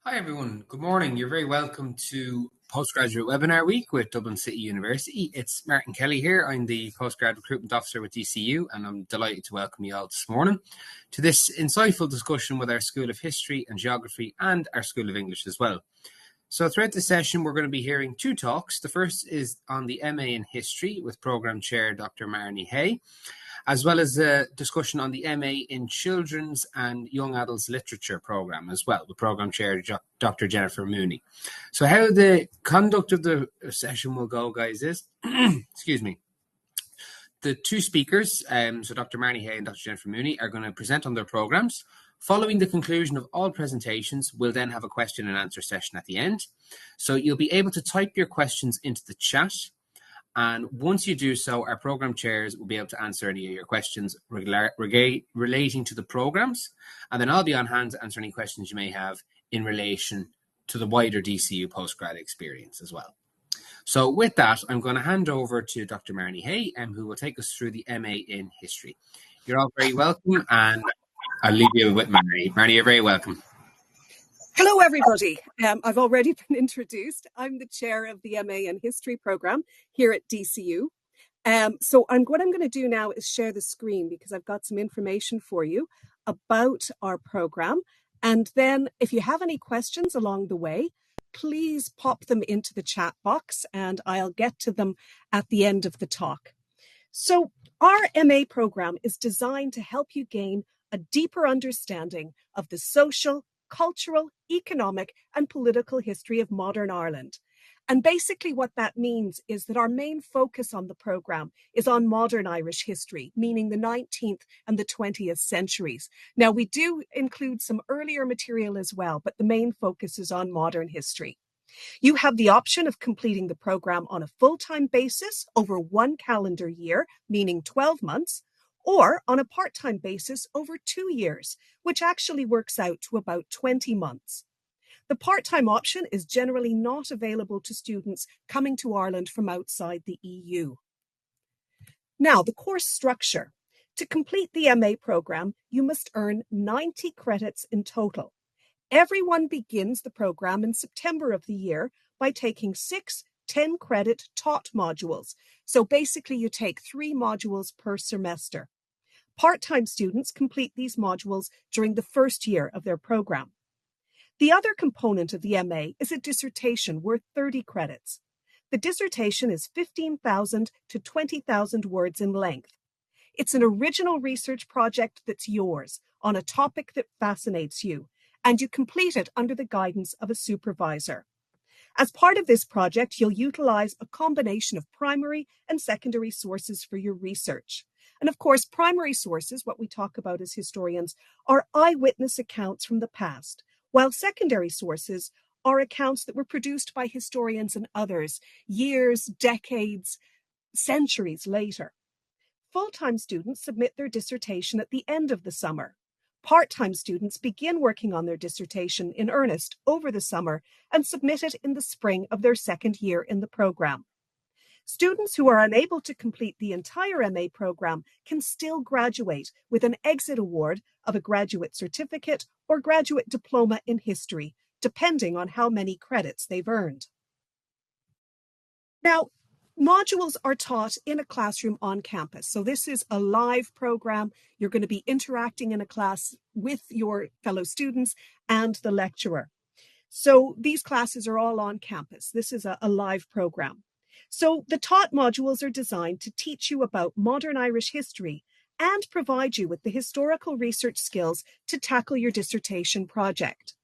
Hi everyone, good morning. You're very welcome to Postgraduate Webinar Week with Dublin City University. It's Martin Kelly here. I'm the Postgraduate Recruitment Officer with DCU, and I'm delighted to welcome you all this morning to this insightful discussion with our School of History and Geography and our School of English as well. So throughout the session, we're going to be hearing two talks. The first is on the MA in History with Programme Chair Dr. Marnie Hay, as well as a discussion on the MA in Children's and Young Adults Literature programme as well, with Programme Chair Dr. Jennifer Mooney. So how the conduct of the session will go, guys, is, excuse me, the two speakers, so Dr. Marnie Hay and Dr. Jennifer Mooney, are going to present on their programmes. Following the conclusion of all presentations, we'll then have a question and answer session at the end. So you'll be able to type your questions into the chat. And once you do so, our programme chairs will be able to answer any of your questions relating to the programmes. And then I'll be on hand to answer any questions you may have in relation to the wider DCU postgrad experience as well. So with that, I'm going to hand over to Dr. Marnie Hay, who will take us through the MA in History. You're all very welcome, and I'll leave you with Marnie. Marnie, you're very welcome. Hello, everybody. I've already been introduced. I'm the chair of the MA in History program here at DCU. So what I'm going to do now is share the screen because I've got some information for you about our program. And then if you have any questions along the way, please pop them into the chat box and I'll get to them at the end of the talk. So our MA program is designed to help you gain a deeper understanding of the social, cultural, economic, and political history of modern Ireland. And basically what that means is that our main focus on the programme is on modern Irish history, meaning the 19th and the 20th centuries. Now, we do include some earlier material as well, but the main focus is on modern history. You have the option of completing the programme on a full-time basis over one calendar year, meaning 12 months, or on a part-time basis over 2 years, which actually works out to about 20 months. The part-time option is generally not available to students coming to Ireland from outside the EU. Now, the course structure. To complete the MA programme, you must earn 90 credits in total. Everyone begins the programme in September of the year by taking 6 10-credit taught modules. So basically, you take 3 modules per semester. Part-time students complete these modules during the first year of their program. The other component of the MA is a dissertation worth 30 credits. The dissertation is 15,000 to 20,000 words in length. It's an original research project that's yours on a topic that fascinates you, and you complete it under the guidance of a supervisor. As part of this project, you'll utilize a combination of primary and secondary sources for your research. And of course, primary sources, what we talk about as historians, are eyewitness accounts from the past, while secondary sources are accounts that were produced by historians and others years, decades, centuries later. Full-time students submit their dissertation at the end of the summer. Part-time students begin working on their dissertation in earnest over the summer and submit it in the spring of their second year in the program. Students who are unable to complete the entire MA program can still graduate with an exit award of a graduate certificate or graduate diploma in history, depending on how many credits they've earned. Now, modules are taught in a classroom on campus. So this is a live program. You're going to be interacting in a class with your fellow students and the lecturer. So these classes are all on campus. This is a live program. So the taught modules are designed to teach you about modern Irish history and provide you with the historical research skills to tackle your dissertation project.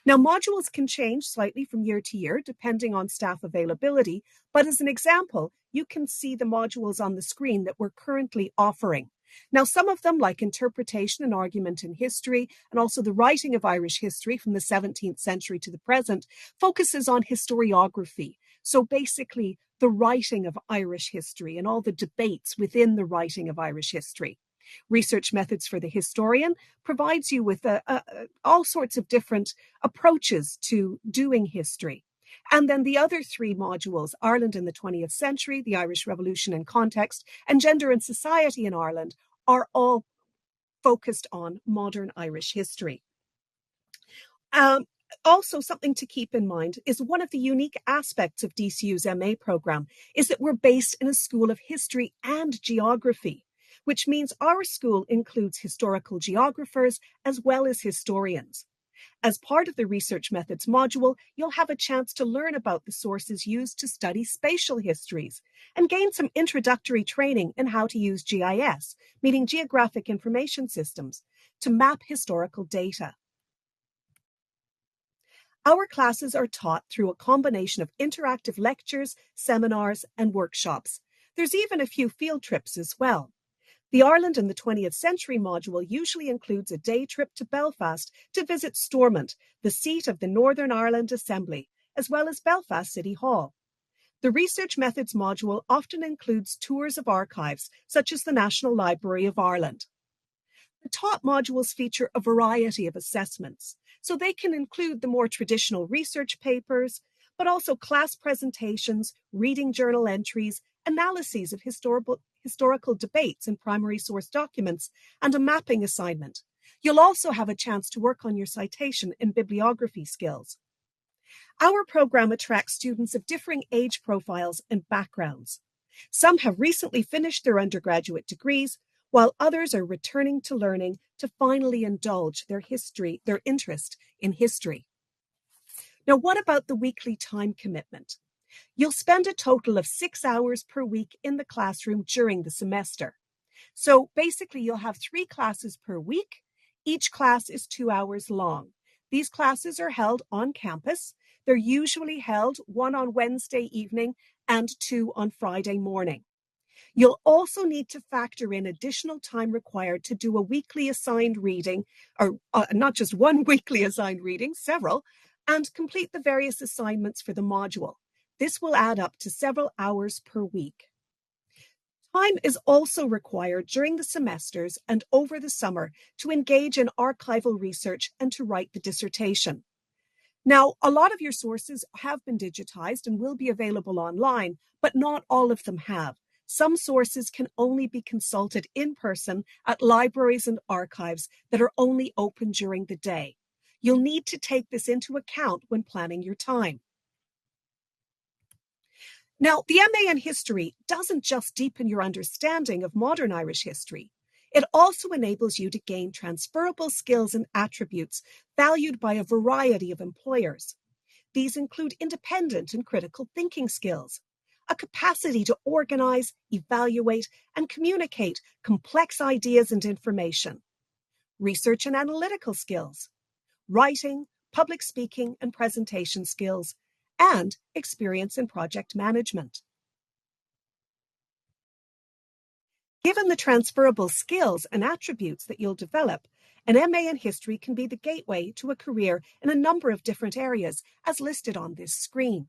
Now, modules can change slightly from year to year, depending on staff availability, but as an example, you can see the modules on the screen that we're currently offering. Now, some of them, like interpretation and argument in history, and also the writing of Irish history from the 17th century to the present, focuses on historiography. So basically, the writing of Irish history and all the debates within the writing of Irish history. Research Methods for the Historian provides you with all sorts of different approaches to doing history. And then the other 3 modules, Ireland in the 20th Century, the Irish Revolution in Context, and Gender and Society in Ireland, are all focused on modern Irish history. Also, something to keep in mind is one of the unique aspects of DCU's MA program is that we're based in a school of history and geography, which means our school includes historical geographers as well as historians. As part of the Research Methods module, you'll have a chance to learn about the sources used to study spatial histories and gain some introductory training in how to use GIS, meaning Geographic Information Systems, to map historical data. Our classes are taught through a combination of interactive lectures, seminars, and workshops. There's even a few field trips as well. The Ireland in the 20th Century module usually includes a day trip to Belfast to visit Stormont, the seat of the Northern Ireland Assembly, as well as Belfast City Hall. The Research Methods module often includes tours of archives, such as the National Library of Ireland. The taught modules feature a variety of assessments, so they can include the more traditional research papers, but also class presentations, reading journal entries, analyses of historical debates in primary source documents, and a mapping assignment. You'll also have a chance to work on your citation and bibliography skills. Our program attracts students of differing age profiles and backgrounds. Some have recently finished their undergraduate degrees, while others are returning to learning to finally indulge their interest in history. Now, what about the weekly time commitment? You'll spend a total of 6 hours per week in the classroom during the semester. So basically, you'll have 3 classes per week. Each class is 2 hours long. These classes are held on campus. They're usually held 1 on Wednesday evening and 2 on Friday morning. You'll also need to factor in additional time required to do a weekly assigned reading, or not just one weekly assigned reading, several, and complete the various assignments for the module. This will add up to several hours per week. Time is also required during the semesters and over the summer to engage in archival research and to write the dissertation. Now, a lot of your sources have been digitized and will be available online, but not all of them have. Some sources can only be consulted in person at libraries and archives that are only open during the day. You'll need to take this into account when planning your time. Now, the MA in History doesn't just deepen your understanding of modern Irish history. It also enables you to gain transferable skills and attributes valued by a variety of employers. These include independent and critical thinking skills, a capacity to organize, evaluate, and communicate complex ideas and information, research and analytical skills, writing, public speaking and presentation skills, and experience in project management. Given the transferable skills and attributes that you'll develop, an MA in History can be the gateway to a career in a number of different areas, as listed on this screen.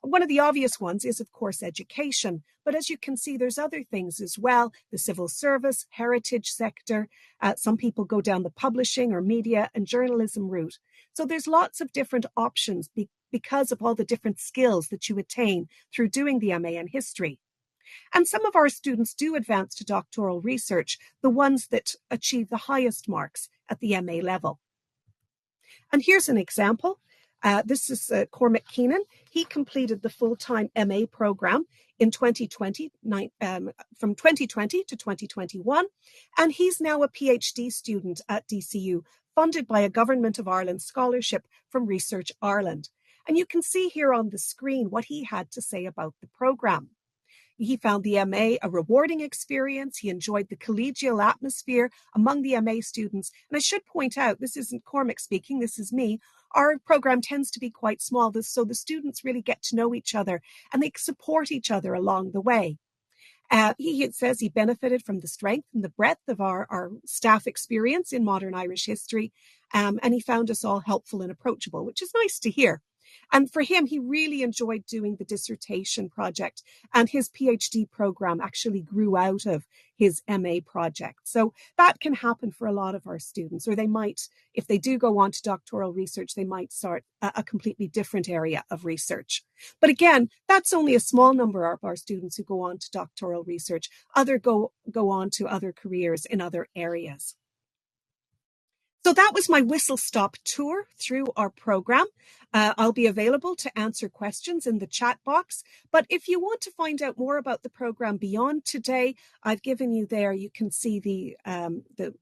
One of the obvious ones is, of course, education, but as you can see, there's other things as well, the civil service, heritage sector. Some people go down the publishing or media and journalism route. So there's lots of different options because of all the different skills that you attain through doing the MA in History. And some of our students do advance to doctoral research, the ones that achieve the highest marks at the MA level. And here's an example. This is Cormac Keenan. He completed the full-time MA program in 2020, from 2020 to 2021, and he's now a PhD student at DCU, funded by a Government of Ireland scholarship from Research Ireland. And you can see here on the screen what he had to say about the program. He found the MA a rewarding experience. He enjoyed the collegial atmosphere among the MA students. And I should point out, this isn't Cormac speaking, this is me. Our program tends to be quite small, so the students really get to know each other and they support each other along the way. He says he benefited from the strength and the breadth of our staff experience in modern Irish history, and he found us all helpful and approachable, which is nice to hear. And for him, he really enjoyed doing the dissertation project, and his PhD program actually grew out of his MA project. So that can happen for a lot of our students, or they might, if they do go on to doctoral research, they might start a completely different area of research. But again, that's only a small number of our students who go on to doctoral research. Others go on to other careers in other areas. So that was my whistle-stop tour through our program. I'll be available to answer questions in the chat box. But if you want to find out more about the program beyond today, I've given you there. You can see the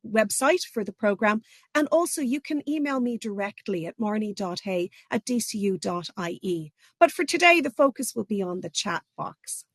website for the program. And also you can email me directly at marnie.hay@dcu.ie. But for today, the focus will be on the chat box.